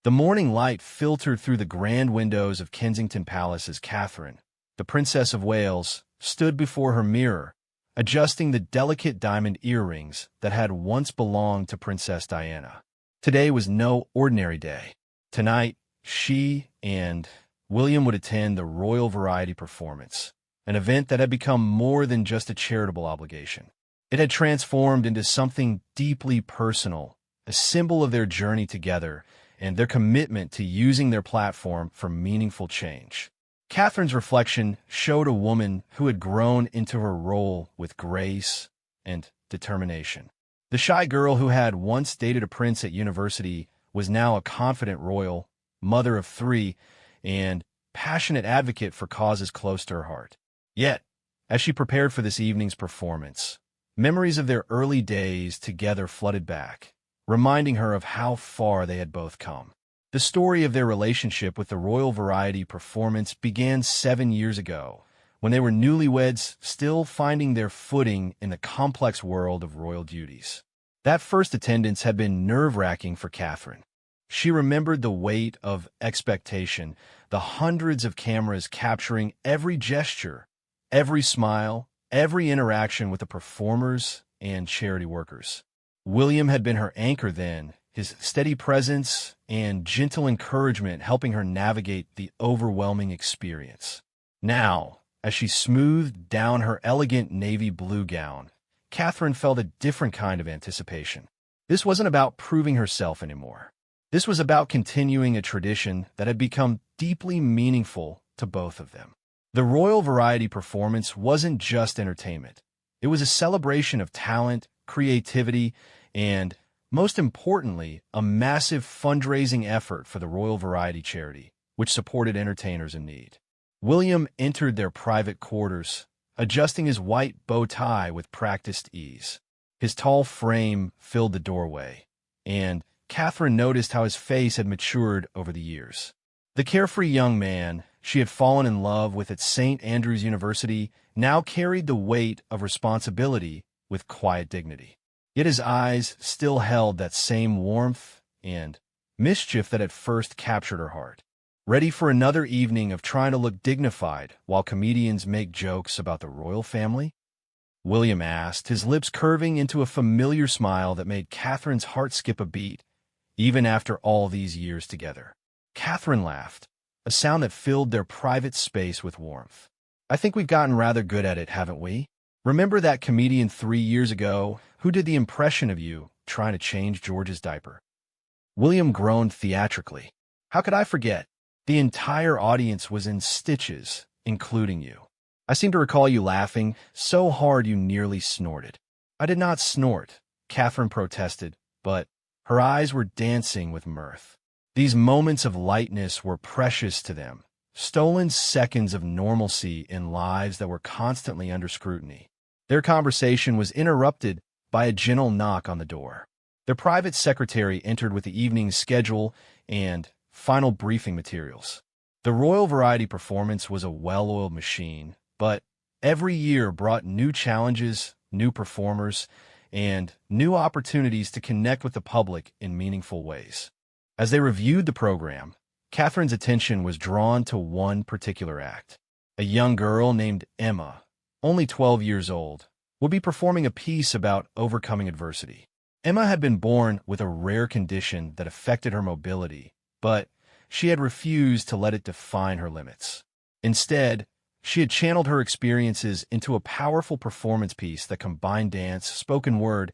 The morning light filtered through the grand windows of Kensington Palace as Catherine, the Princess of Wales, stood before her mirror, adjusting the delicate diamond earrings that had once belonged to Princess Diana. Today was no ordinary day. Tonight, she and William would attend the Royal Variety Performance, an event that had become more than just a charitable obligation. It had transformed into something deeply personal, a symbol of their journey together and their commitment to using their platform for meaningful change. Catherine's reflection showed a woman who had grown into her role with grace and determination. The shy girl who had once dated a prince at university was now a confident royal, mother of three, and passionate advocate for causes close to her heart. Yet, as she prepared for this evening's performance, memories of their early days together flooded back, reminding her of how far they had both come. The story of their relationship with the Royal Variety Performance began 7 years ago, when they were newlyweds still finding their footing in the complex world of royal duties. That first attendance had been nerve-wracking for Catherine. She remembered the weight of expectation, the hundreds of cameras capturing every gesture, every smile, every interaction with the performers and charity workers. William had been her anchor then, his steady presence and gentle encouragement helping her navigate the overwhelming experience. Now, as she smoothed down her elegant navy blue gown, Catherine felt a different kind of anticipation. This wasn't about proving herself anymore. This was about continuing a tradition that had become deeply meaningful to both of them. The Royal Variety Performance wasn't just entertainment. It was a celebration of talent, creativity, and, most importantly, a massive fundraising effort for the Royal Variety Charity, which supported entertainers in need. William entered their private quarters, adjusting his white bow tie with practiced ease. His tall frame filled the doorway, and Catherine noticed how his face had matured over the years. The carefree young man she had fallen in love with at St. Andrews University now carried the weight of responsibility with quiet dignity. Yet his eyes still held that same warmth and mischief that had first captured her heart. Ready for another evening of trying to look dignified while comedians make jokes about the royal family? William asked, his lips curving into a familiar smile that made Catherine's heart skip a beat, even after all these years together. Catherine laughed, a sound that filled their private space with warmth. I think we've gotten rather good at it, haven't we? Remember that comedian 3 years ago who did the impression of you trying to change George's diaper? William groaned theatrically. How could I forget? The entire audience was in stitches, including you. I seem to recall you laughing so hard you nearly snorted. I did not snort, Catherine protested, but her eyes were dancing with mirth. These moments of lightness were precious to them, stolen seconds of normalcy in lives that were constantly under scrutiny. Their conversation was interrupted by a gentle knock on the door. Their private secretary entered with the evening's schedule and final briefing materials. The Royal Variety Performance was a well-oiled machine, but every year brought new challenges, new performers, and new opportunities to connect with the public in meaningful ways. As they reviewed the program, Catherine's attention was drawn to one particular act. A young girl named Emma, only 12 years old, would be performing a piece about overcoming adversity. Emma had been born with a rare condition that affected her mobility, but she had refused to let it define her limits. Instead, she had channeled her experiences into a powerful performance piece that combined dance, spoken word,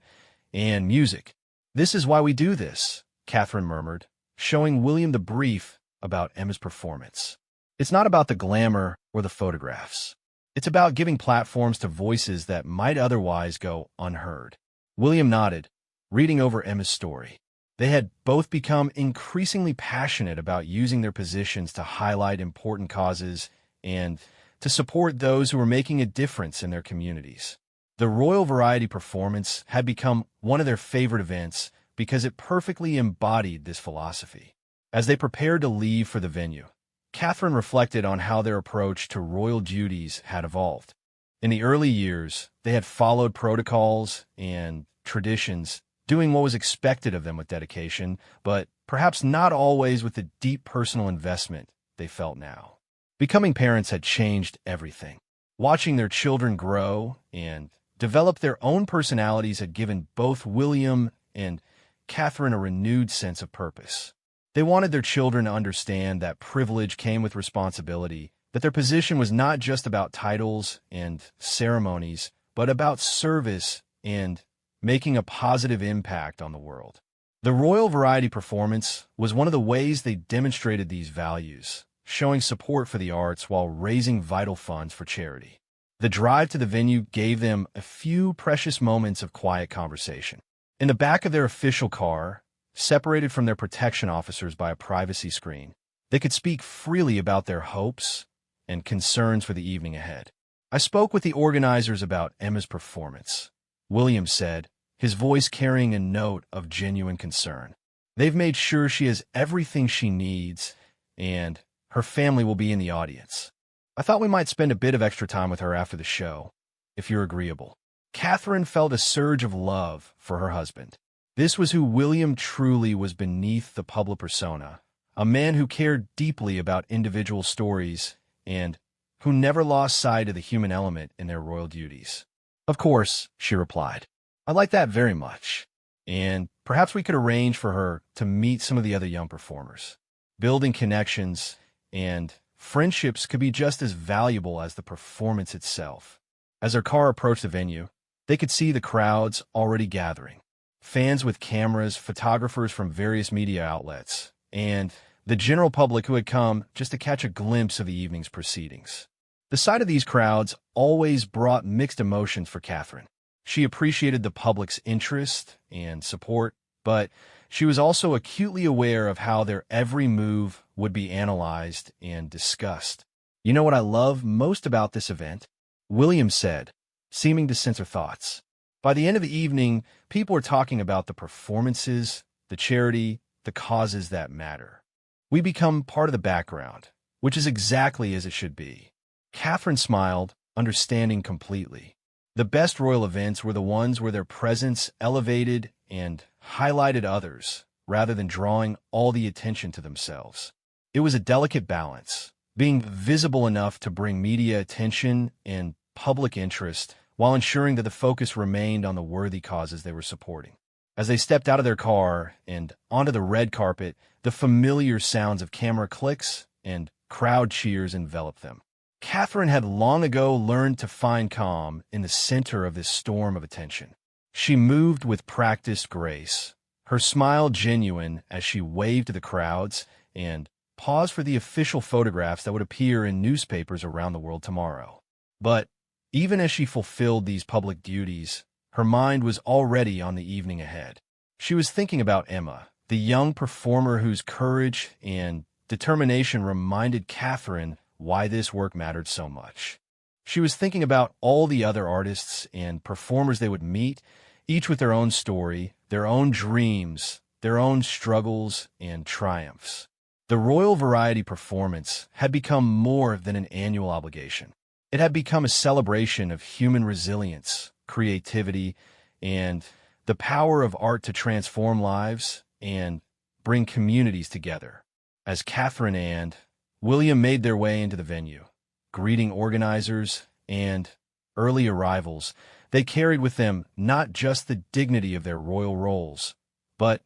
and music. "This is why we do this," Catherine murmured, showing William the brief about Emma's performance. "It's not about the glamour or the photographs. It's about giving platforms to voices that might otherwise go unheard." William nodded, reading over Emma's story. They had both become increasingly passionate about using their positions to highlight important causes and to support those who were making a difference in their communities. The Royal Variety Performance had become one of their favorite events because it perfectly embodied this philosophy. As they prepared to leave for the venue, Catherine reflected on how their approach to royal duties had evolved. In the early years, they had followed protocols and traditions, doing what was expected of them with dedication, but perhaps not always with the deep personal investment they felt now. Becoming parents had changed everything. Watching their children grow and develop their own personalities had given both William and Catherine a renewed sense of purpose. They wanted their children to understand that privilege came with responsibility, that their position was not just about titles and ceremonies, but about service and making a positive impact on the world. The Royal Variety performance was one of the ways they demonstrated these values, showing support for the arts while raising vital funds for charity. The drive to the venue gave them a few precious moments of quiet conversation. In the back of their official car, separated from their protection officers by a privacy screen, they could speak freely about their hopes and concerns for the evening ahead. "I spoke with the organizers about Emma's performance," William said, his voice carrying a note of genuine concern. "They've made sure she has everything she needs, and her family will be in the audience. I thought we might spend a bit of extra time with her after the show, if you're agreeable." Catherine felt a surge of love for her husband. This was who William truly was beneath the public persona, a man who cared deeply about individual stories and who never lost sight of the human element in their royal duties. "Of course," she replied. "I like that very much. And perhaps we could arrange for her to meet some of the other young performers. Building connections and friendships could be just as valuable as the performance itself." As their car approached the venue, they could see the crowds already gathering. Fans with cameras, photographers from various media outlets, and the general public who had come just to catch a glimpse of the evening's proceedings. The sight of these crowds always brought mixed emotions for Catherine. She appreciated the public's interest and support, but she was also acutely aware of how their every move would be analyzed and discussed. "You know what I love most about this event?" William said, seeming to sense her thoughts. By the end of the evening, people were talking about the performances, the charity, the causes that matter. We become part of the background, which is exactly as it should be. Catherine smiled, understanding completely. The best royal events were the ones where their presence elevated and highlighted others, rather than drawing all the attention to themselves. It was a delicate balance, being visible enough to bring media attention and public interest, while ensuring that the focus remained on the worthy causes they were supporting. As they stepped out of their car and onto the red carpet, the familiar sounds of camera clicks and crowd cheers enveloped them. Catherine had long ago learned to find calm in the center of this storm of attention. She moved with practiced grace, her smile genuine as she waved to the crowds and paused for the official photographs that would appear in newspapers around the world tomorrow. But even as she fulfilled these public duties, her mind was already on the evening ahead. She was thinking about Emma, the young performer whose courage and determination reminded Catherine why this work mattered so much. She was thinking about all the other artists and performers they would meet, each with their own story, their own dreams, their own struggles and triumphs. The Royal Variety performance had become more than an annual obligation. It had become a celebration of human resilience, creativity, and the power of art to transform lives and bring communities together. As Catherine and William made their way into the venue, greeting organizers and early arrivals, they carried with them not just the dignity of their royal roles, but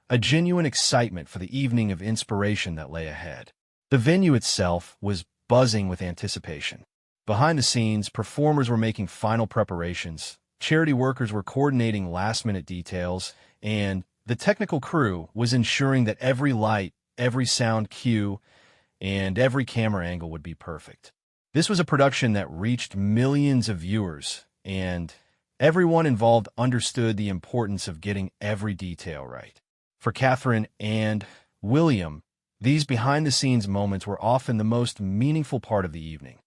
a genuine excitement for the evening of inspiration that lay ahead. The venue itself was buzzing with anticipation. Behind the scenes, performers were making final preparations, charity workers were coordinating last-minute details, and the technical crew was ensuring that every light, every sound cue, and every camera angle would be perfect. This was a production that reached millions of viewers, and everyone involved understood the importance of getting every detail right. For Catherine and William, these behind-the-scenes moments were often the most meaningful part of the evening.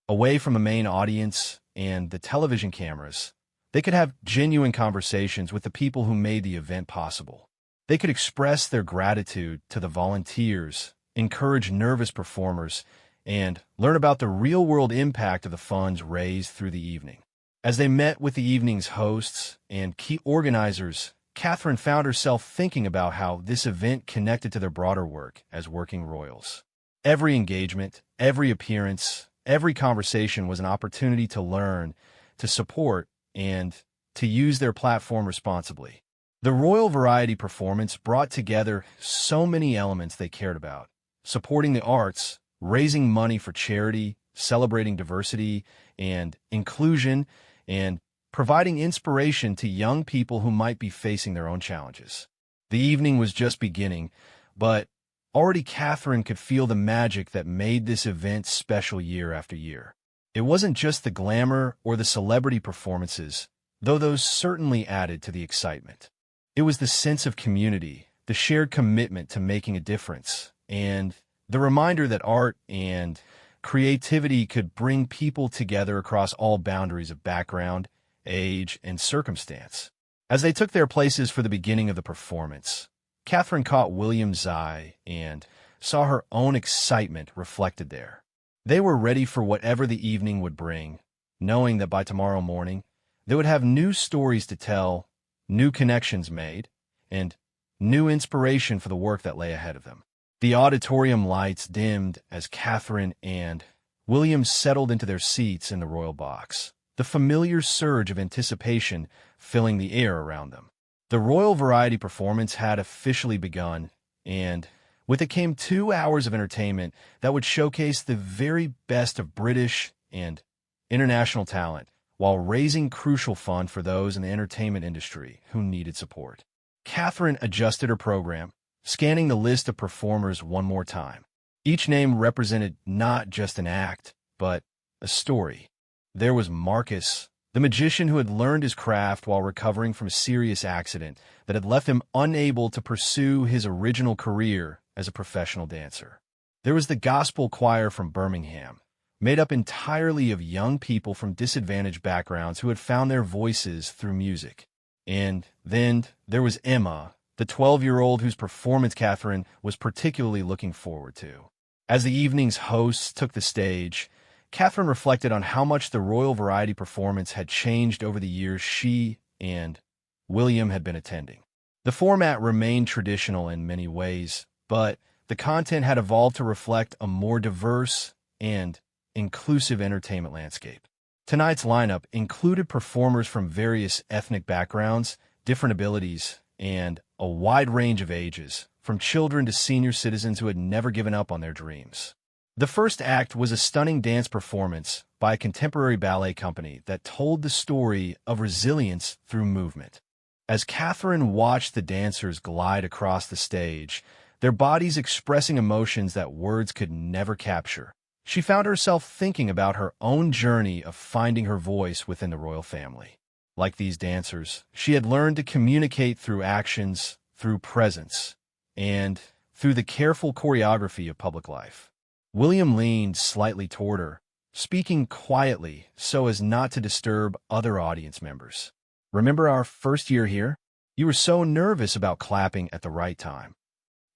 Away from the main audience and the television cameras, they could have genuine conversations with the people who made the event possible. They could express their gratitude to the volunteers, encourage nervous performers, and learn about the real-world impact of the funds raised through the evening. As they met with the evening's hosts and key organizers, Catherine found herself thinking about how this event connected to their broader work as working royals. Every engagement, every appearance, every conversation was an opportunity to learn, to support, and to use their platform responsibly. The Royal Variety performance brought together so many elements they cared about: supporting the arts, raising money for charity, celebrating diversity and inclusion, and providing inspiration to young people who might be facing their own challenges. The evening was just beginning, but already Catherine could feel the magic that made this event special year after year. It wasn't just the glamour or the celebrity performances, though those certainly added to the excitement. It was the sense of community, the shared commitment to making a difference, and the reminder that art and creativity could bring people together across all boundaries of background, age, and circumstance. As they took their places for the beginning of the performance, Catherine caught William's eye and saw her own excitement reflected there. They were ready for whatever the evening would bring, knowing that by tomorrow morning, they would have new stories to tell, new connections made, and new inspiration for the work that lay ahead of them. The auditorium lights dimmed as Catherine and William settled into their seats in the royal box, the familiar surge of anticipation filling the air around them. The Royal Variety performance had officially begun, and with it came 2 hours of entertainment that would showcase the very best of British and international talent, while raising crucial funds for those in the entertainment industry who needed support. Catherine adjusted her program, scanning the list of performers one more time. Each name represented not just an act, but a story. There was Marcus, the magician who had learned his craft while recovering from a serious accident that had left him unable to pursue his original career as a professional dancer. There was the gospel choir from Birmingham, made up entirely of young people from disadvantaged backgrounds who had found their voices through music. And then there was Emma, the 12-year-old whose performance Catherine was particularly looking forward to. As the evening's hosts took the stage, Catherine reflected on how much the Royal Variety performance had changed over the years she and William had been attending. The format remained traditional in many ways, but the content had evolved to reflect a more diverse and inclusive entertainment landscape. Tonight's lineup included performers from various ethnic backgrounds, different abilities, and a wide range of ages, from children to senior citizens who had never given up on their dreams. The first act was a stunning dance performance by a contemporary ballet company that told the story of resilience through movement. As Catherine watched the dancers glide across the stage, their bodies expressing emotions that words could never capture, she found herself thinking about her own journey of finding her voice within the royal family. Like these dancers, she had learned to communicate through actions, through presence, and through the careful choreography of public life. William leaned slightly toward her, speaking quietly so as not to disturb other audience members. "Remember our first year here? You were so nervous about clapping at the right time."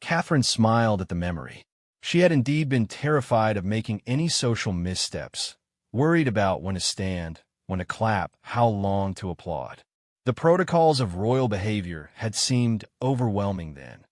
Catherine smiled at the memory. She had indeed been terrified of making any social missteps, worried about when to stand, when to clap, how long to applaud. The protocols of royal behavior had seemed overwhelming then.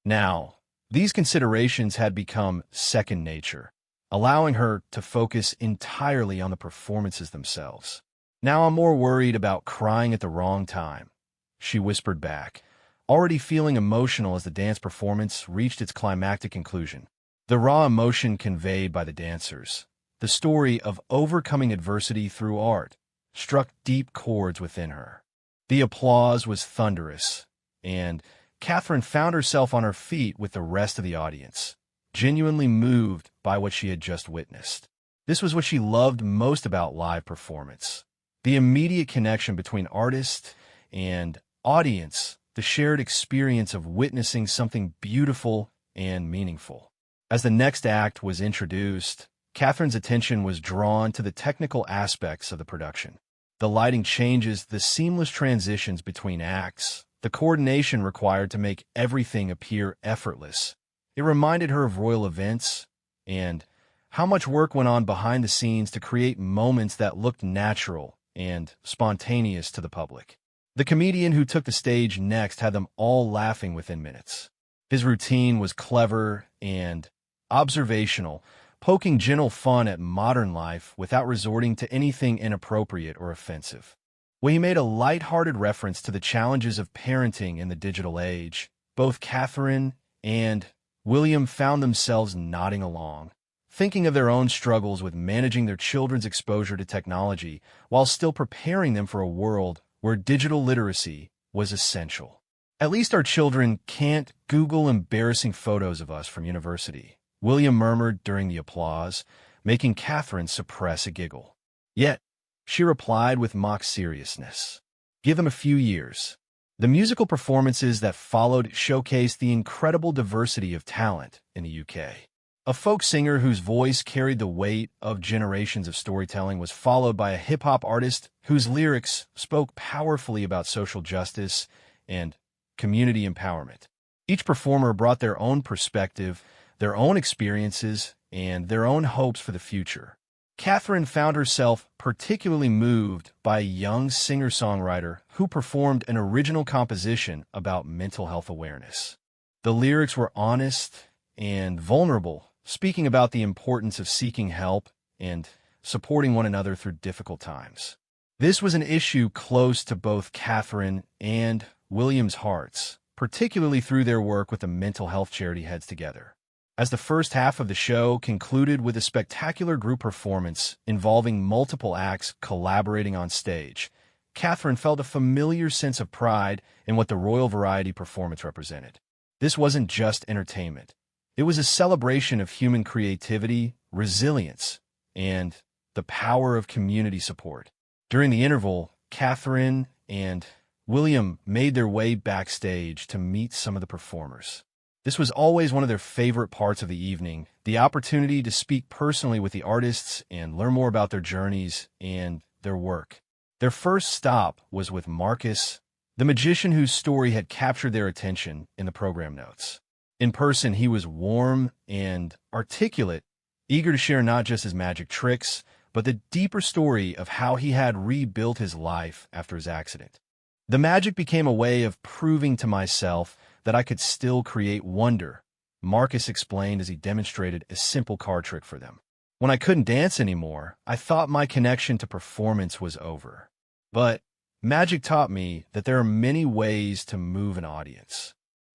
Now, these considerations had become second nature, allowing her to focus entirely on the performances themselves. "Now I'm more worried about crying at the wrong time," she whispered back, already feeling emotional as the dance performance reached its climactic conclusion. The raw emotion conveyed by the dancers, the story of overcoming adversity through art, struck deep chords within her. The applause was thunderous, and Catherine found herself on her feet with the rest of the audience, genuinely moved by what she had just witnessed. This was what she loved most about live performance: the immediate connection between artist and audience, the shared experience of witnessing something beautiful and meaningful. As the next act was introduced, Catherine's attention was drawn to the technical aspects of the production. The lighting changes, the seamless transitions between acts, the coordination required to make everything appear effortless. It reminded her of royal events and how much work went on behind the scenes to create moments that looked natural and spontaneous to the public. The comedian who took the stage next had them all laughing within minutes. His routine was clever and observational, poking gentle fun at modern life without resorting to anything inappropriate or offensive. When he made a light-hearted reference to the challenges of parenting in the digital age, both Catherine and William found themselves nodding along, thinking of their own struggles with managing their children's exposure to technology while still preparing them for a world where digital literacy was essential. At least our children can't Google embarrassing photos of us from university, William murmured during the applause, making Catherine suppress a giggle. Yet, she replied with mock seriousness, "Give them a few years." The musical performances that followed showcased the incredible diversity of talent in the UK. A folk singer whose voice carried the weight of generations of storytelling was followed by a hip-hop artist whose lyrics spoke powerfully about social justice and community empowerment. Each performer brought their own perspective, their own experiences, and their own hopes for the future. Catherine found herself particularly moved by a young singer-songwriter who performed an original composition about mental health awareness. The lyrics were honest and vulnerable, speaking about the importance of seeking help and supporting one another through difficult times. This was an issue close to both Catherine and William's hearts, particularly through their work with the mental health charity Heads Together. As the first half of the show concluded with a spectacular group performance involving multiple acts collaborating on stage, Catherine felt a familiar sense of pride in what the Royal Variety performance represented. This wasn't just entertainment. It was a celebration of human creativity, resilience, and the power of community support. During the interval, Catherine and William made their way backstage to meet some of the performers. This was always one of their favorite parts of the evening, the opportunity to speak personally with the artists and learn more about their journeys and their work. Their first stop was with Marcus, the magician whose story had captured their attention in the program notes. In person, he was warm and articulate, eager to share not just his magic tricks, but the deeper story of how he had rebuilt his life after his accident. The magic became a way of proving to myself that I could still create wonder, Marcus explained as he demonstrated a simple card trick for them. When I couldn't dance anymore, I thought my connection to performance was over. But magic taught me that there are many ways to move an audience.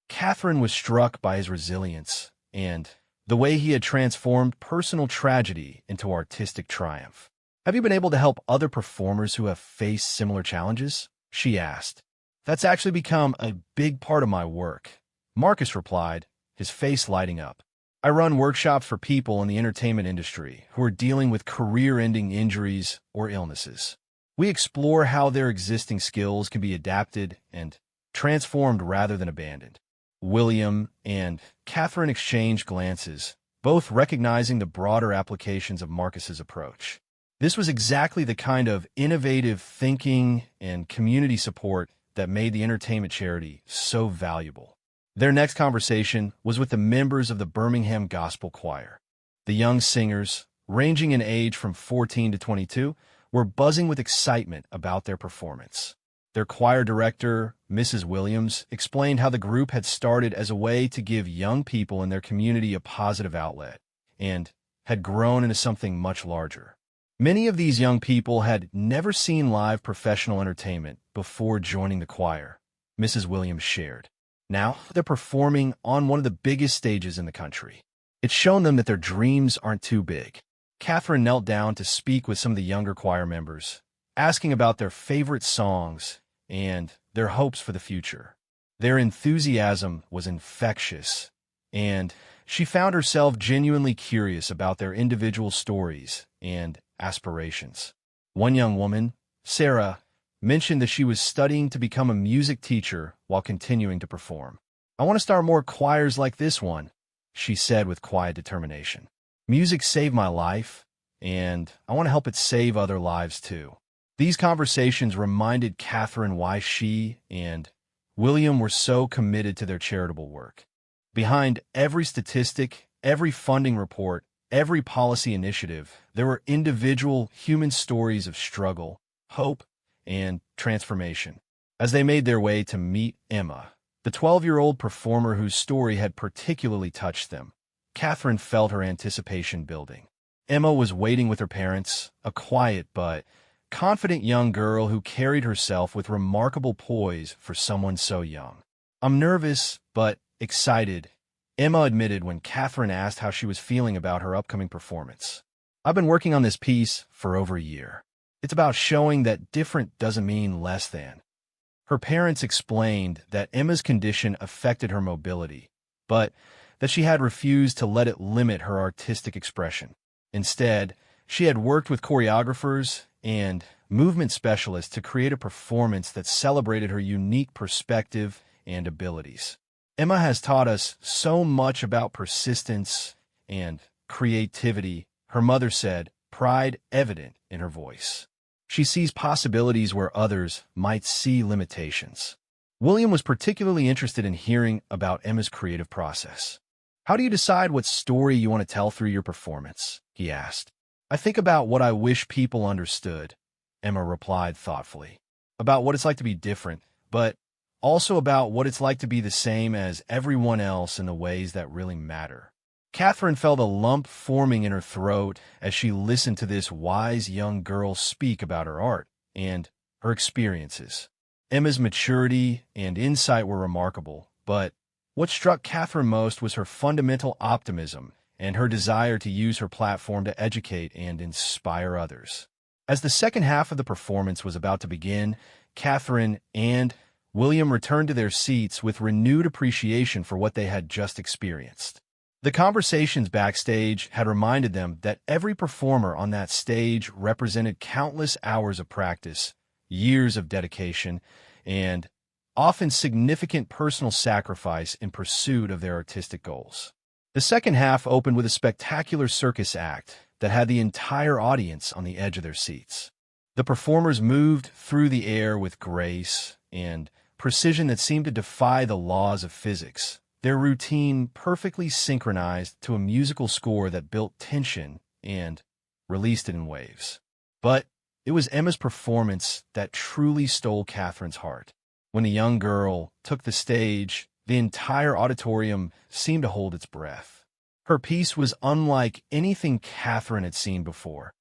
Catherine was struck by his resilience and the way he had transformed personal tragedy into artistic triumph. "Have you been able to help other performers who have faced similar challenges?" she asked. "That's actually become a big part of my work," Marcus replied, his face lighting up. "I run workshops for people in the entertainment industry who are dealing with career-ending injuries or illnesses. We explore how their existing skills can be adapted and transformed rather than abandoned." William and Catherine exchanged glances, both recognizing the broader applications of Marcus's approach. This was exactly the kind of innovative thinking and community support that made the entertainment charity so valuable. Their next conversation was with the members of the Birmingham Gospel Choir. The young singers, ranging in age from 14 to 22, were buzzing with excitement about their performance. Their choir director, Mrs. Williams, explained how the group had started as a way to give young people in their community a positive outlet and had grown into something much larger. Many of these young people had never seen live professional entertainment before joining the choir, Mrs. Williams shared. Now they're performing on one of the biggest stages in the country. It's shown them that their dreams aren't too big. Catherine knelt down to speak with some of the younger choir members, asking about their favorite songs and their hopes for the future. Their enthusiasm was infectious, and she found herself genuinely curious about their individual stories and aspirations. One young woman, Sarah, mentioned that she was studying to become a music teacher while continuing to perform. "I want to start more choirs like this one," she said with quiet determination. "Music saved my life, and I want to help it save other lives too." These conversations reminded Catherine why she and William were so committed to their charitable work. Behind every statistic, every funding report, every policy initiative, there were individual human stories of struggle, hope, and transformation. As they made their way to meet Emma, the 12-year-old performer whose story had particularly touched them, Catherine felt her anticipation building. Emma was waiting with her parents, a quiet but confident young girl who carried herself with remarkable poise for someone so young. "I'm nervous, but excited," Emma admitted when Catherine asked how she was feeling about her upcoming performance. "I've been working on this piece for over a year. It's about showing that different doesn't mean less than." Her parents explained that Emma's condition affected her mobility, but that she had refused to let it limit her artistic expression. Instead, she had worked with choreographers and movement specialists to create a performance that celebrated her unique perspective and abilities. "Emma has taught us so much about persistence and creativity," her mother said, pride evident in her voice. "She sees possibilities where others might see limitations." William was particularly interested in hearing about Emma's creative process. "How do you decide what story you want to tell through your performance?" he asked. "I think about what I wish people understood," Emma replied thoughtfully. "About what it's like to be different, but also about what it's like to be the same as everyone else in the ways that really matter." Catherine felt a lump forming in her throat as she listened to this wise young girl speak about her art and her experiences. Emma's maturity and insight were remarkable, but what struck Catherine most was her fundamental optimism and her desire to use her platform to educate and inspire others. As the second half of the performance was about to begin, Catherine and William returned to their seats with renewed appreciation for what they had just experienced. The conversations backstage had reminded them that every performer on that stage represented countless hours of practice, years of dedication, and often significant personal sacrifice in pursuit of their artistic goals. The second half opened with a spectacular circus act that had the entire audience on the edge of their seats. The performers moved through the air with grace and precision that seemed to defy the laws of physics, their routine perfectly synchronized to a musical score that built tension and released it in waves. But it was Emma's performance that truly stole Catherine's heart. When the young girl took the stage, the entire auditorium seemed to hold its breath. Her piece was unlike anything Catherine had seen before,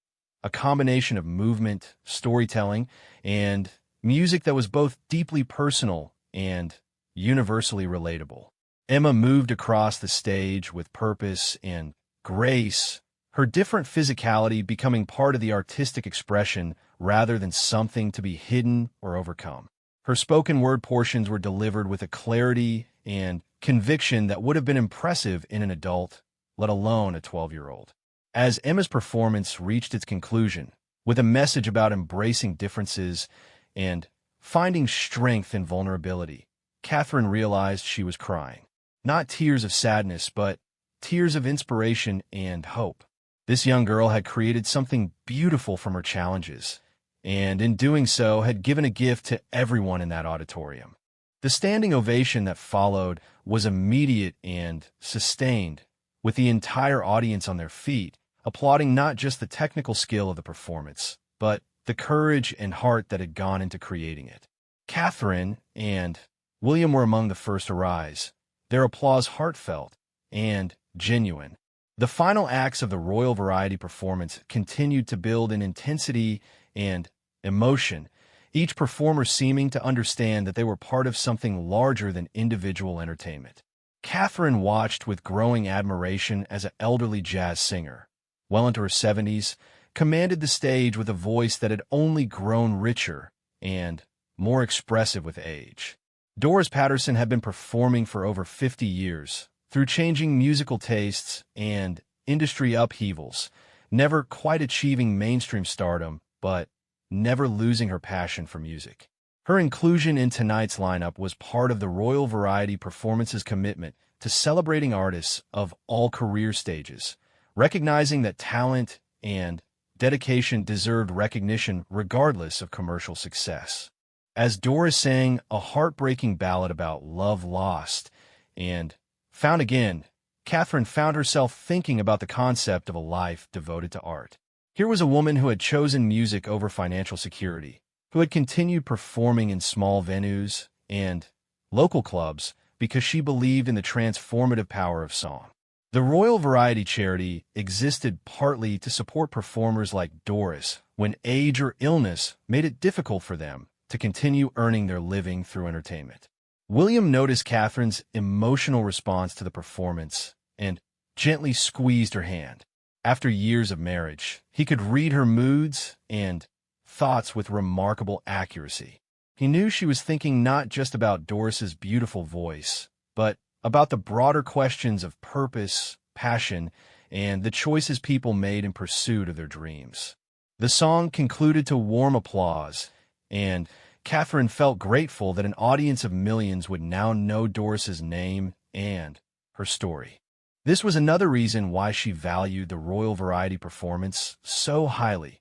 a combination of movement, storytelling, and music that was both deeply personal and universally relatable. Emma moved across the stage with purpose and grace, her different physicality becoming part of the artistic expression rather than something to be hidden or overcome. Her spoken word portions were delivered with a clarity and conviction that would have been impressive in an adult, let alone a 12-year-old. As Emma's performance reached its conclusion, with a message about embracing differences and finding strength in vulnerability, Catherine realized she was crying. Not tears of sadness, but tears of inspiration and hope. This young girl had created something beautiful from her challenges, and in doing so had given a gift to everyone in that auditorium. The standing ovation that followed was immediate and sustained, with the entire audience on their feet, applauding not just the technical skill of the performance, but the courage and heart that had gone into creating it. Catherine and William were among the first to rise, their applause heartfelt and genuine. The final acts of the Royal Variety performance continued to build in intensity and emotion, each performer seeming to understand that they were part of something larger than individual entertainment. Catherine watched with growing admiration as an elderly jazz singer, well into her 70s, commanded the stage with a voice that had only grown richer and more expressive with age. Doris Patterson had been performing for over 50 years, through changing musical tastes and industry upheavals, never quite achieving mainstream stardom, but never losing her passion for music. Her inclusion in tonight's lineup was part of the Royal Variety Performance's commitment to celebrating artists of all career stages, recognizing that talent and dedication deserved recognition regardless of commercial success. As Doris sang a heartbreaking ballad about love lost and found again, Catherine found herself thinking about the concept of a life devoted to art. Here was a woman who had chosen music over financial security, who had continued performing in small venues and local clubs because she believed in the transformative power of song. The Royal Variety Charity existed partly to support performers like Doris when age or illness made it difficult for them to continue earning their living through entertainment. William noticed Catherine's emotional response to the performance and gently squeezed her hand. After years of marriage, he could read her moods and thoughts with remarkable accuracy. He knew she was thinking not just about Doris's beautiful voice, but about the broader questions of purpose, passion, and the choices people made in pursuit of their dreams. The song concluded to warm applause, and Catherine felt grateful that an audience of millions would now know Doris's name and her story. This was another reason why she valued the Royal Variety performance so highly.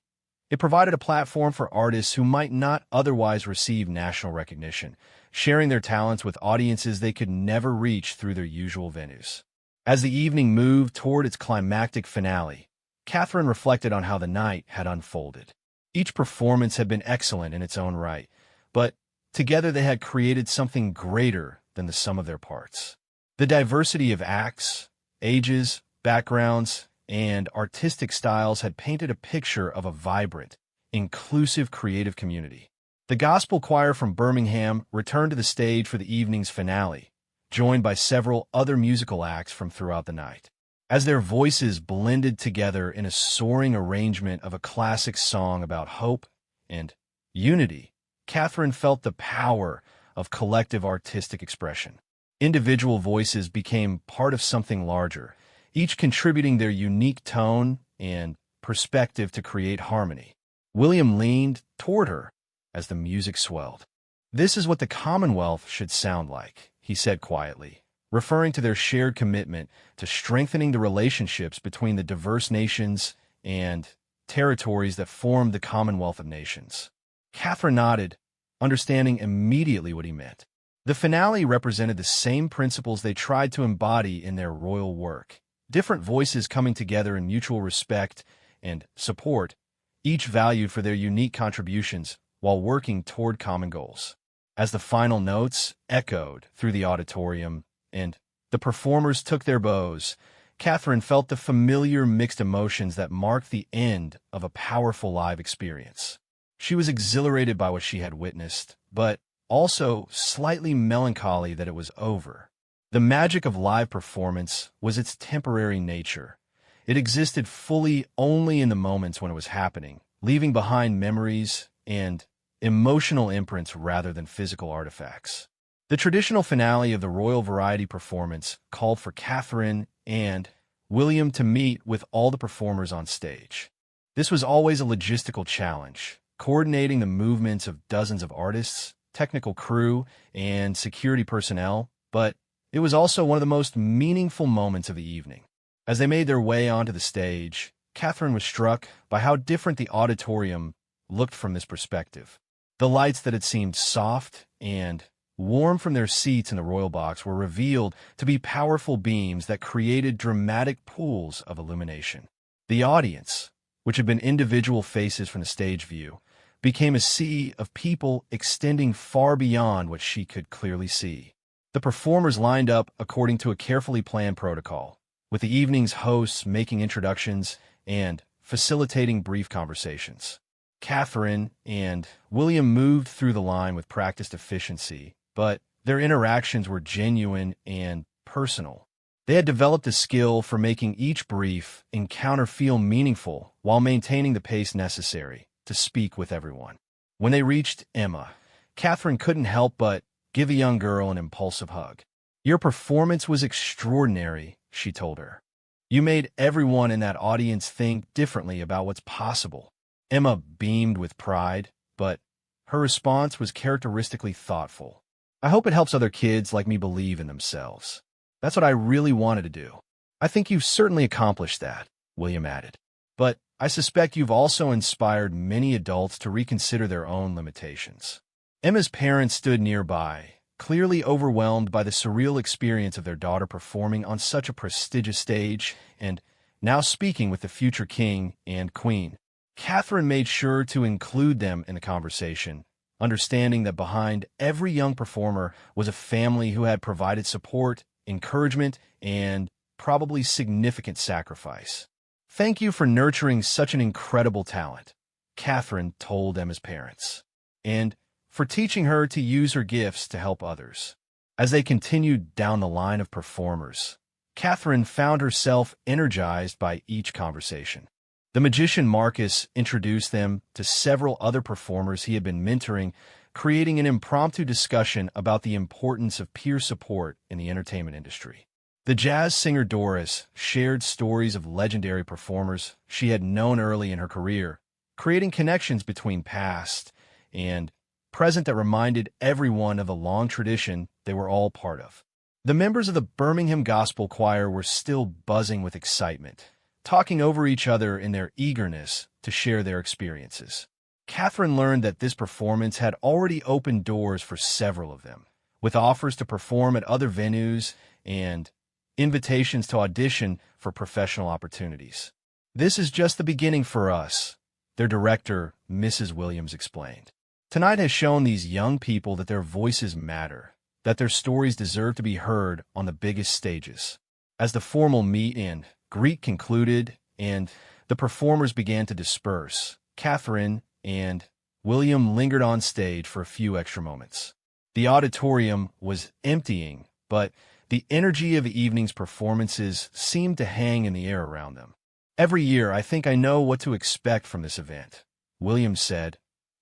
It provided a platform for artists who might not otherwise receive national recognition, sharing their talents with audiences they could never reach through their usual venues. As the evening moved toward its climactic finale, Catherine reflected on how the night had unfolded. Each performance had been excellent in its own right, but together they had created something greater than the sum of their parts. The diversity of acts, ages, backgrounds, and artistic styles had painted a picture of a vibrant, inclusive creative community. The gospel choir from Birmingham returned to the stage for the evening's finale, joined by several other musical acts from throughout the night. As their voices blended together in a soaring arrangement of a classic song about hope and unity, Catherine felt the power of collective artistic expression. Individual voices became part of something larger, each contributing their unique tone and perspective to create harmony. William leaned toward her as the music swelled. "This is what the Commonwealth should sound like," he said quietly, referring to their shared commitment to strengthening the relationships between the diverse nations and territories that formed the Commonwealth of Nations. Catherine nodded, understanding immediately what he meant. The finale represented the same principles they tried to embody in their royal work. Different voices coming together in mutual respect and support, each valued for their unique contributions while working toward common goals. As the final notes echoed through the auditorium and the performers took their bows, Catherine felt the familiar mixed emotions that marked the end of a powerful live experience. She was exhilarated by what she had witnessed, but also slightly melancholy that it was over. The magic of live performance was its temporary nature. It existed fully only in the moments when it was happening, leaving behind memories and emotional imprints rather than physical artifacts. The traditional finale of the Royal Variety performance called for Catherine and William to meet with all the performers on stage. This was always a logistical challenge, coordinating the movements of dozens of artists, technical crew, and security personnel, but it was also one of the most meaningful moments of the evening. As they made their way onto the stage, Catherine was struck by how different the auditorium looked from this perspective. The lights that had seemed soft and warm from their seats in the royal box were revealed to be powerful beams that created dramatic pools of illumination. The audience, which had been individual faces from the stage view, became a sea of people extending far beyond what she could clearly see. The performers lined up according to a carefully planned protocol, with the evening's hosts making introductions and facilitating brief conversations. Catherine and William moved through the line with practiced efficiency, but their interactions were genuine and personal. They had developed a skill for making each brief encounter feel meaningful while maintaining the pace necessary to speak with everyone. When they reached Emma, Catherine couldn't help but give the young girl an impulsive hug. "Your performance was extraordinary," she told her. "You made everyone in that audience think differently about what's possible." Emma beamed with pride, but her response was characteristically thoughtful. "I hope it helps other kids like me believe in themselves. That's what I really wanted to do." "I think you've certainly accomplished that," William added. "But I suspect you've also inspired many adults to reconsider their own limitations." Emma's parents stood nearby, clearly overwhelmed by the surreal experience of their daughter performing on such a prestigious stage and now speaking with the future king and queen. Catherine made sure to include them in the conversation, understanding that behind every young performer was a family who had provided support, encouragement, and probably significant sacrifice. "Thank you for nurturing such an incredible talent," Catherine told Emma's parents, "and for teaching her to use her gifts to help others." As they continued down the line of performers, Catherine found herself energized by each conversation. The magician Marcus introduced them to several other performers he had been mentoring, creating an impromptu discussion about the importance of peer support in the entertainment industry. The jazz singer Doris shared stories of legendary performers she had known early in her career, creating connections between past and present that reminded everyone of the long tradition they were all part of. The members of the Birmingham Gospel Choir were still buzzing with excitement, talking over each other in their eagerness to share their experiences. Catherine learned that this performance had already opened doors for several of them, with offers to perform at other venues and invitations to audition for professional opportunities. "This is just the beginning for us," their director, Mrs. Williams, explained. "Tonight has shown these young people that their voices matter, that their stories deserve to be heard on the biggest stages." As the formal meet and greet concluded and the performers began to disperse, Catherine and William lingered on stage for a few extra moments. The auditorium was emptying, but the energy of the evening's performances seemed to hang in the air around them. "Every year, I think I know what to expect from this event," Williams said,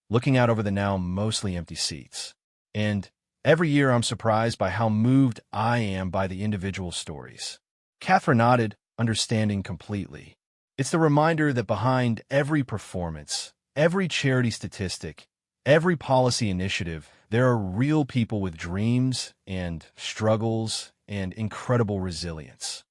looking out over the now mostly empty seats. "And every year I'm surprised by how moved I am by the individual stories." Catherine nodded, understanding completely. "It's the reminder that behind every performance, every charity statistic, every policy initiative, there are real people with dreams and struggles and incredible resilience."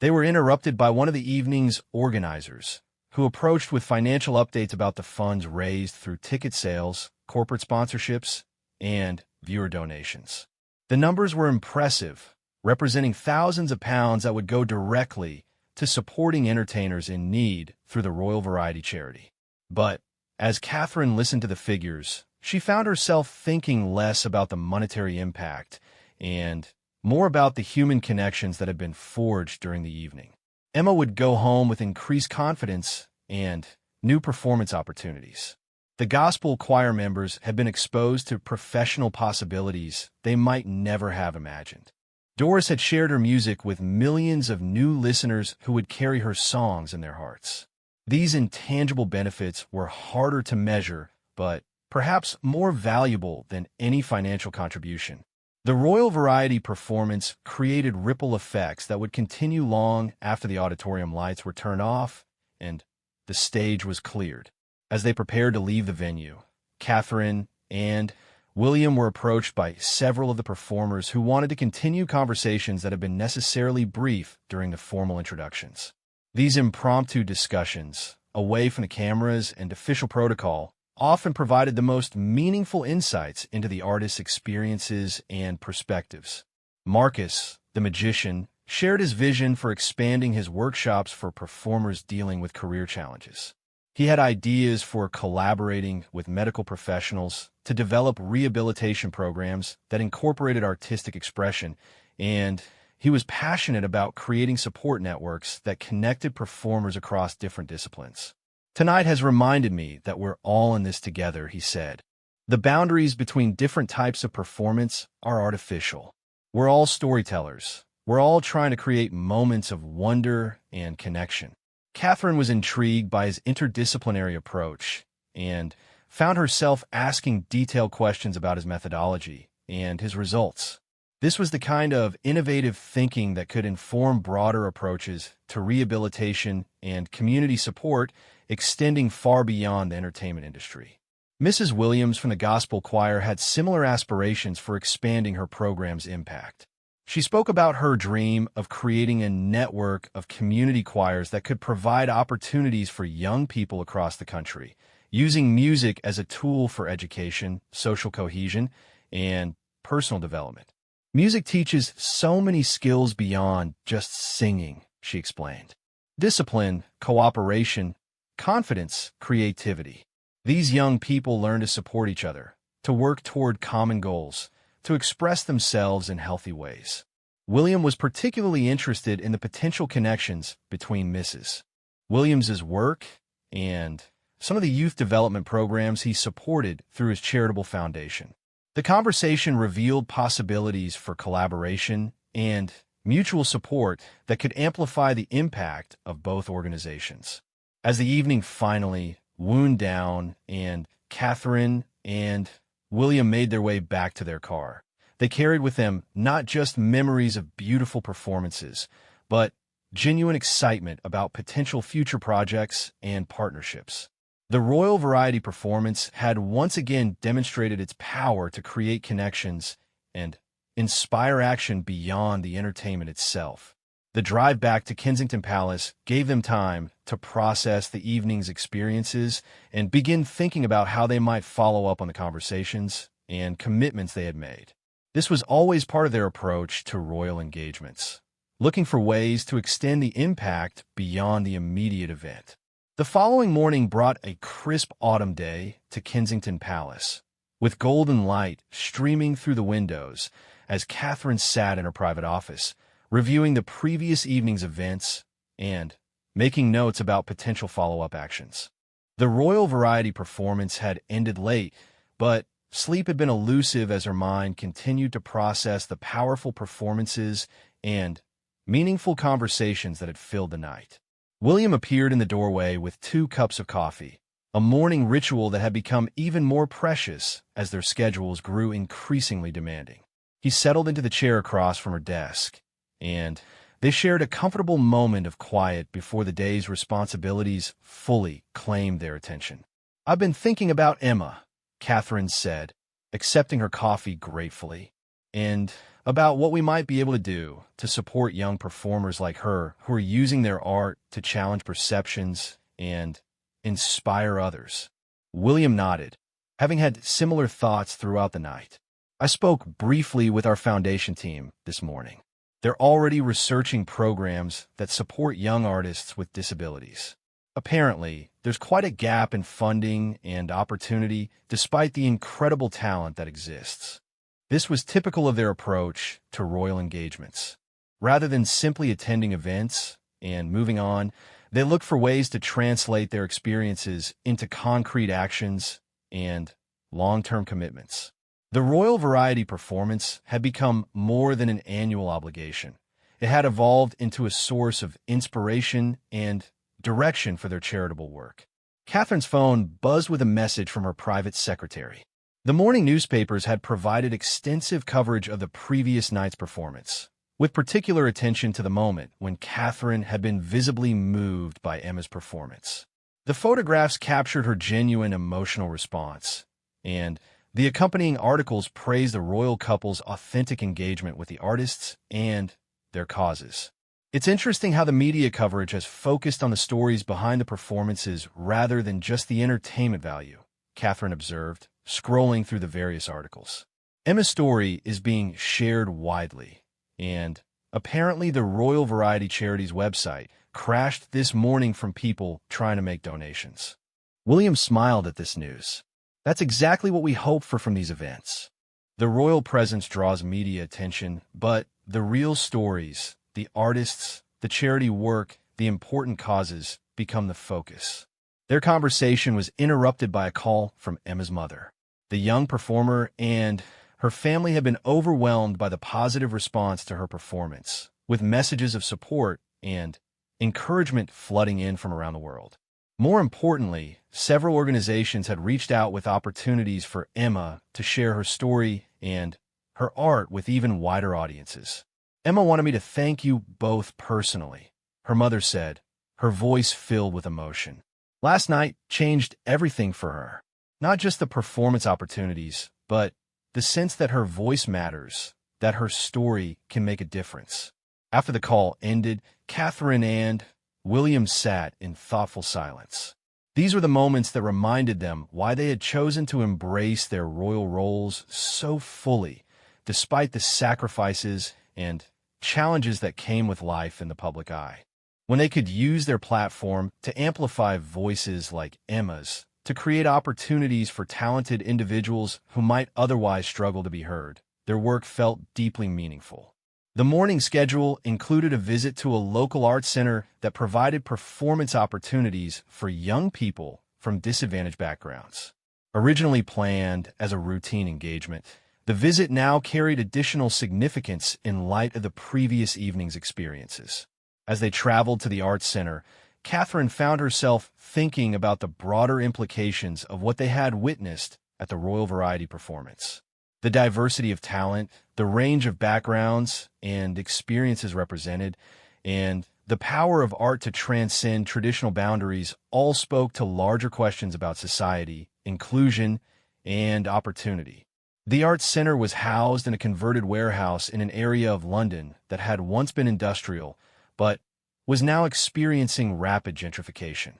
They were interrupted by one of the evening's organizers, who approached with financial updates about the funds raised through ticket sales, corporate sponsorships, and viewer donations. The numbers were impressive, representing thousands of pounds that would go directly to supporting entertainers in need through the Royal Variety charity. But as Catherine listened to the figures, she found herself thinking less about the monetary impact and more about the human connections that had been forged during the evening. Emma would go home with increased confidence and new performance opportunities. The gospel choir members had been exposed to professional possibilities they might never have imagined. Doris had shared her music with millions of new listeners who would carry her songs in their hearts. These intangible benefits were harder to measure, but perhaps more valuable than any financial contribution. The Royal Variety performance created ripple effects that would continue long after the auditorium lights were turned off and the stage was cleared. As they prepared to leave the venue, Catherine and William were approached by several of the performers who wanted to continue conversations that had been necessarily brief during the formal introductions. These impromptu discussions, away from the cameras and official protocol, often provided the most meaningful insights into the artist's experiences and perspectives. Marcus, the magician, shared his vision for expanding his workshops for performers dealing with career challenges. He had ideas for collaborating with medical professionals to develop rehabilitation programs that incorporated artistic expression, and he was passionate about creating support networks that connected performers across different disciplines. "Tonight has reminded me that we're all in this together," he said. "The boundaries between different types of performance are artificial. We're all storytellers. We're all trying to create moments of wonder and connection." Catherine was intrigued by his interdisciplinary approach and found herself asking detailed questions about his methodology and his results. This was the kind of innovative thinking that could inform broader approaches to rehabilitation and community support, extending far beyond the entertainment industry. Mrs. Williams from the Gospel Choir had similar aspirations for expanding her program's impact. She spoke about her dream of creating a network of community choirs that could provide opportunities for young people across the country, using music as a tool for education, social cohesion, and personal development. "Music teaches so many skills beyond just singing," she explained. "Discipline, cooperation, confidence, creativity. These young people learn to support each other, to work toward common goals, to express themselves in healthy ways. William was particularly interested in the potential connections between Mrs. Williams's work and some of the youth development programs he supported through his charitable foundation. The conversation revealed possibilities for collaboration and mutual support that could amplify the impact of both organizations. As the evening finally wound down and Catherine and William made their way back to their car, they carried with them not just memories of beautiful performances, but genuine excitement about potential future projects and partnerships. The Royal Variety performance had once again demonstrated its power to create connections and inspire action beyond the entertainment itself. The drive back to Kensington Palace gave them time to process the evening's experiences and begin thinking about how they might follow up on the conversations and commitments they had made. This was always part of their approach to royal engagements, looking for ways to extend the impact beyond the immediate event. The following morning brought a crisp autumn day to Kensington Palace, with golden light streaming through the windows as Catherine sat in her private office, reviewing the previous evening's events and making notes about potential follow-up actions. The Royal Variety performance had ended late, but sleep had been elusive as her mind continued to process the powerful performances and meaningful conversations that had filled the night. William appeared in the doorway with 2 cups of coffee, a morning ritual that had become even more precious as their schedules grew increasingly demanding. He settled into the chair across from her desk, and they shared a comfortable moment of quiet before the day's responsibilities fully claimed their attention. "I've been thinking about Emma," Catherine said, accepting her coffee gratefully, "and about what we might be able to do to support young performers like her who are using their art to challenge perceptions and inspire others." William nodded, having had similar thoughts throughout the night. "I spoke briefly with our foundation team this morning. They're already researching programs that support young artists with disabilities. Apparently, there's quite a gap in funding and opportunity despite the incredible talent that exists." This was typical of their approach to royal engagements. Rather than simply attending events and moving on, they looked for ways to translate their experiences into concrete actions and long-term commitments. The Royal Variety performance had become more than an annual obligation. It had evolved into a source of inspiration and direction for their charitable work. Catherine's phone buzzed with a message from her private secretary. The morning newspapers had provided extensive coverage of the previous night's performance, with particular attention to the moment when Catherine had been visibly moved by Emma's performance. The photographs captured her genuine emotional response, and the accompanying articles praised the royal couple's authentic engagement with the artists and their causes. "It's interesting how the media coverage has focused on the stories behind the performances rather than just the entertainment value," Catherine observed, scrolling through the various articles. Emma's story is being shared widely, and apparently the Royal Variety Charity's website crashed this morning from people trying to make donations. William smiled at this news. "That's exactly what we hope for from these events. The royal presence draws media attention, but the real stories, the artists, the charity work, the important causes become the focus." Their conversation was interrupted by a call from Emma's mother. The young performer and her family had been overwhelmed by the positive response to her performance, with messages of support and encouragement flooding in from around the world. More importantly, several organizations had reached out with opportunities for Emma to share her story and her art with even wider audiences. "Emma wanted me to thank you both personally," her mother said, her voice filled with emotion. "Last night changed everything for her. Not just the performance opportunities, but the sense that her voice matters, that her story can make a difference." After the call ended, Catherine and William sat in thoughtful silence. These were the moments that reminded them why they had chosen to embrace their royal roles so fully, despite the sacrifices and challenges that came with life in the public eye. when they could use their platform to amplify voices like Emma's, to create opportunities for talented individuals who might otherwise struggle to be heard. Their work felt deeply meaningful. The morning schedule included a visit to a local arts center that provided performance opportunities for young people from disadvantaged backgrounds. Originally planned as a routine engagement, the visit now carried additional significance in light of the previous evening's experiences. As they traveled to the arts center, Catherine found herself thinking about the broader implications of what they had witnessed at the Royal Variety performance. The diversity of talent, the range of backgrounds and experiences represented, and the power of art to transcend traditional boundaries all spoke to larger questions about society, inclusion, and opportunity. The Arts Center was housed in a converted warehouse in an area of London that had once been industrial, but was now experiencing rapid gentrification.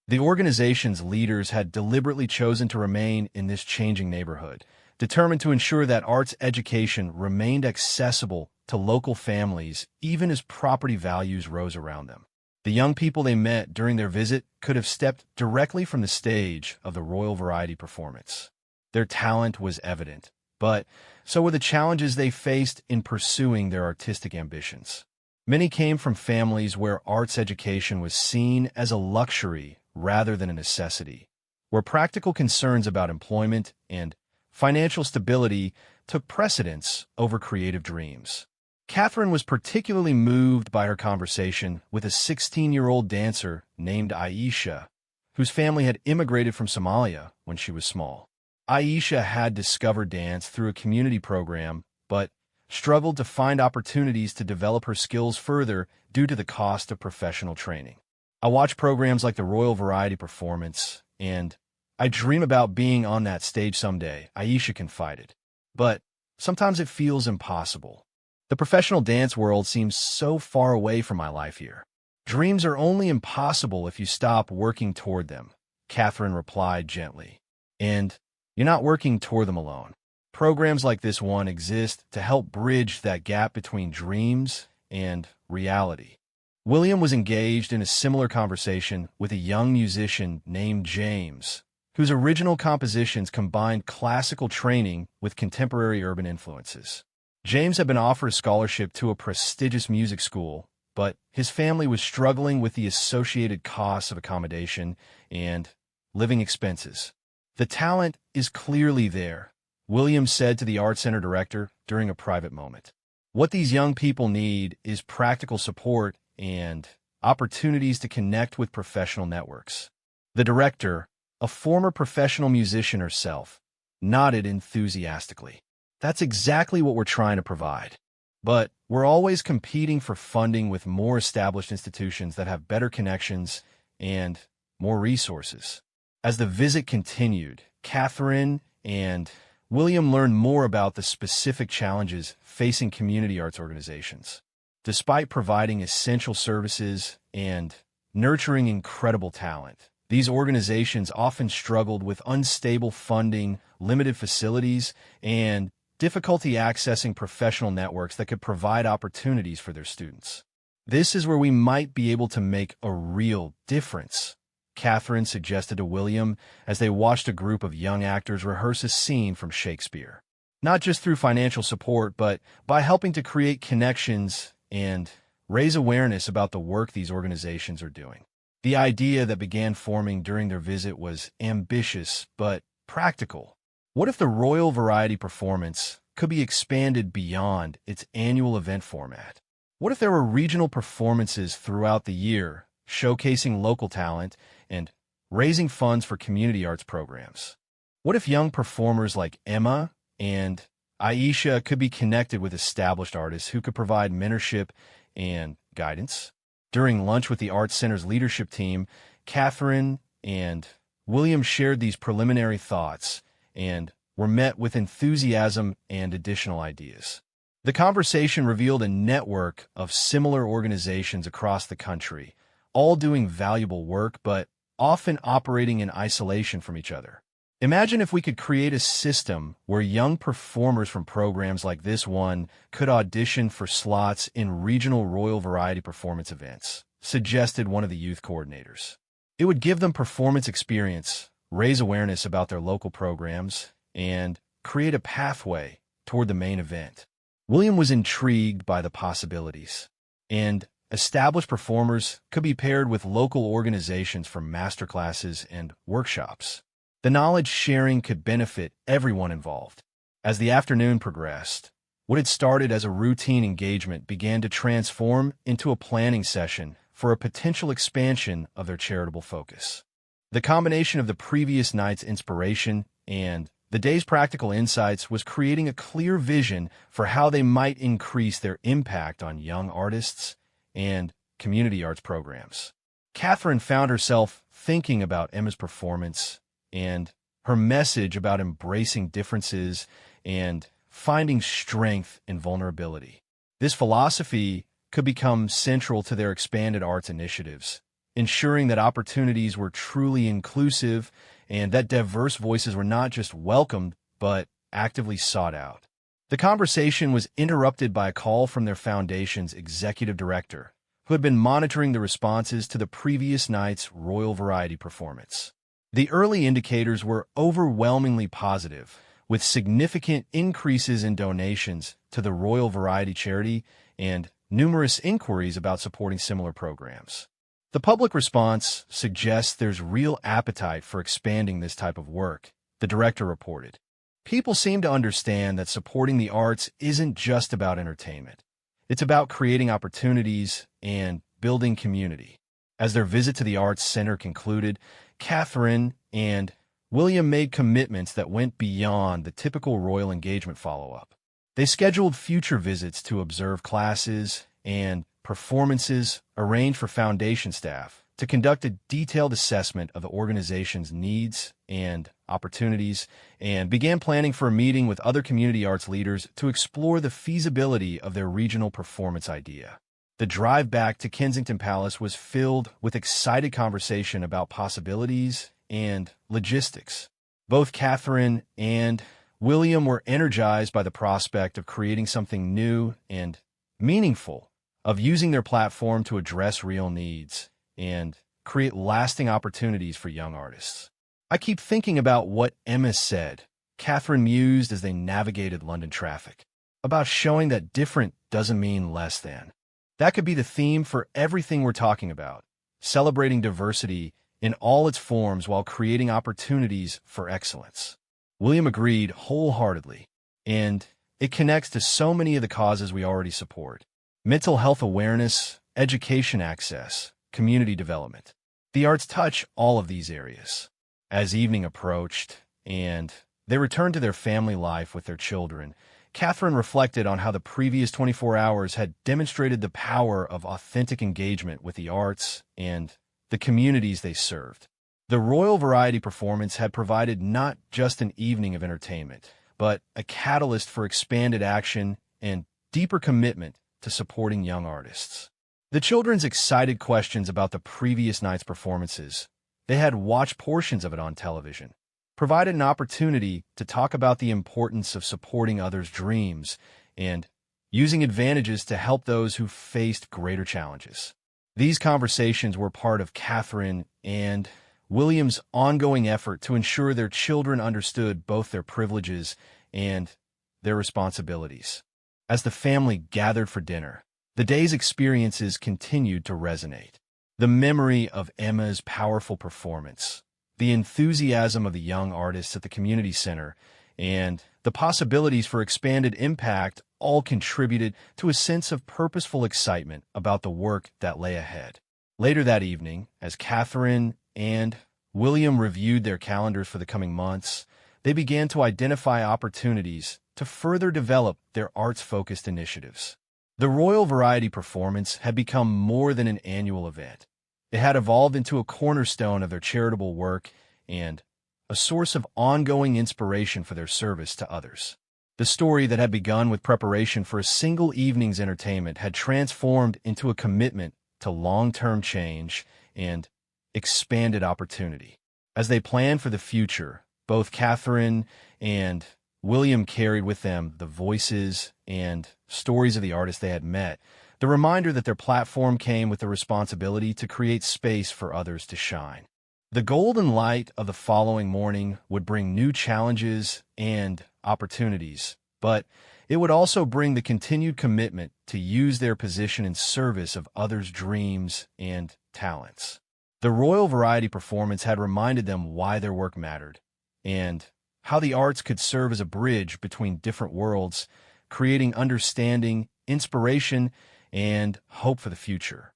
The organization's leaders had deliberately chosen to remain in this changing neighborhood, determined to ensure that arts education remained accessible to local families even as property values rose around them. The young people they met during their visit could have stepped directly from the stage of the Royal Variety performance. Their talent was evident, but so were the challenges they faced in pursuing their artistic ambitions. Many came from families where arts education was seen as a luxury rather than a necessity, where practical concerns about employment and financial stability took precedence over creative dreams. Catherine was particularly moved by her conversation with a 16-year-old dancer named Aisha, whose family had immigrated from Somalia when she was small. Aisha had discovered dance through a community program, but struggled to find opportunities to develop her skills further due to the cost of professional training. I watch programs like the Royal Variety performance, and I dream about being on that stage someday, Aisha confided. But sometimes it feels impossible. The professional dance world seems so far away from my life here. Dreams are only impossible if you stop working toward them, Catherine replied gently. And you're not working toward them alone. Programs like this one exist to help bridge that gap between dreams and reality. William was engaged in a similar conversation with a young musician named James, whose original compositions combined classical training with contemporary urban influences. James had been offered a scholarship to a prestigious music school, but his family was struggling with the associated costs of accommodation and living expenses. The talent is clearly there, William said to the Art Center director during a private moment. What these young people need is practical support and opportunities to connect with professional networks. The director, a former professional musician herself, nodded enthusiastically. That's exactly what we're trying to provide. But we're always competing for funding with more established institutions that have better connections and more resources. As the visit continued, Catherine and William learned more about the specific challenges facing community arts organizations. Despite providing essential services and nurturing incredible talent, these organizations often struggled with unstable funding, limited facilities, and difficulty accessing professional networks that could provide opportunities for their students. This is where we might be able to make a real difference, Catherine suggested to William as they watched a group of young actors rehearse a scene from Shakespeare. Not just through financial support, but by helping to create connections and raise awareness about the work these organizations are doing. The idea that began forming during their visit was ambitious but practical. What if the Royal Variety performance could be expanded beyond its annual event format? What if there were regional performances throughout the year, showcasing local talent and raising funds for community arts programs? What if young performers like Emma and Aisha could be connected with established artists who could provide mentorship and guidance? During lunch with the Arts Center's leadership team, Catherine and William shared these preliminary thoughts and were met with enthusiasm and additional ideas. The conversation revealed a network of similar organizations across the country, all doing valuable work but often operating in isolation from each other. Imagine if we could create a system where young performers from programs like this one could audition for slots in regional Royal Variety performance events. suggested one of the youth coordinators. It would give them performance experience, raise awareness about their local programs, and create a pathway toward the main event. William was intrigued by the possibilities, and established performers could be paired with local organizations for masterclasses and workshops. The knowledge sharing could benefit everyone involved. As the afternoon progressed, what had started as a routine engagement began to transform into a planning session for a potential expansion of their charitable focus. The combination of the previous night's inspiration and the day's practical insights was creating a clear vision for how they might increase their impact on young artists and community arts programs. Catherine found herself thinking about Emma's performance and her message about embracing differences and finding strength in vulnerability. This philosophy could become central to their expanded arts initiatives, ensuring that opportunities were truly inclusive and that diverse voices were not just welcomed, but actively sought out. The conversation was interrupted by a call from their foundation's executive director, who had been monitoring the responses to the previous night's Royal Variety performance. The early indicators were overwhelmingly positive, with significant increases in donations to the Royal Variety charity and numerous inquiries about supporting similar programs. The public response suggests there's real appetite for expanding this type of work, the director reported. People seem to understand that supporting the arts isn't just about entertainment. It's about creating opportunities and building community. As their visit to the Arts Center concluded, Catherine and William made commitments that went beyond the typical royal engagement follow-up. They scheduled future visits to observe classes and performances arranged for foundation staff to conduct a detailed assessment of the organization's needs and opportunities, and began planning for a meeting with other community arts leaders to explore the feasibility of their regional performance idea. The drive back to Kensington Palace was filled with excited conversation about possibilities and logistics. Both Catherine and William were energized by the prospect of creating something new and meaningful, of using their platform to address real needs and create lasting opportunities for young artists. I keep thinking about what Emma said, Catherine mused as they navigated London traffic, about showing that different doesn't mean less than. That could be the theme for everything we're talking about, celebrating diversity in all its forms while creating opportunities for excellence. William agreed wholeheartedly, and it connects to so many of the causes we already support. Mental health awareness, education access, community development. The arts touch all of these areas. As evening approached, and they returned to their family life with their children, Catherine reflected on how the previous 24 hours had demonstrated the power of authentic engagement with the arts and the communities they served. The Royal Variety performance had provided not just an evening of entertainment, but a catalyst for expanded action and deeper commitment to supporting young artists. The children's excited questions about the previous night's performances, they had watched portions of it on television, provided an opportunity to talk about the importance of supporting others' dreams and using advantages to help those who faced greater challenges. These conversations were part of Catherine and William's ongoing effort to ensure their children understood both their privileges and their responsibilities. As the family gathered for dinner, the day's experiences continued to resonate. The memory of Emma's powerful performance, the enthusiasm of the young artists at the community center, and the possibilities for expanded impact all contributed to a sense of purposeful excitement about the work that lay ahead. Later that evening, as Catherine and William reviewed their calendars for the coming months, they began to identify opportunities to further develop their arts-focused initiatives. The Royal Variety performance had become more than an annual event. It had evolved into a cornerstone of their charitable work and a source of ongoing inspiration for their service to others. The story that had begun with preparation for a single evening's entertainment had transformed into a commitment to long-term change and expanded opportunity. As they planned for the future, both Catherine and William carried with them the voices and stories of the artists they had met, The reminder that their platform came with the responsibility to create space for others to shine. The golden light of the following morning would bring new challenges and opportunities, but it would also bring the continued commitment to use their position in service of others' dreams and talents. The Royal Variety performance had reminded them why their work mattered, and how the arts could serve as a bridge between different worlds, creating understanding, inspiration, and hope for the future.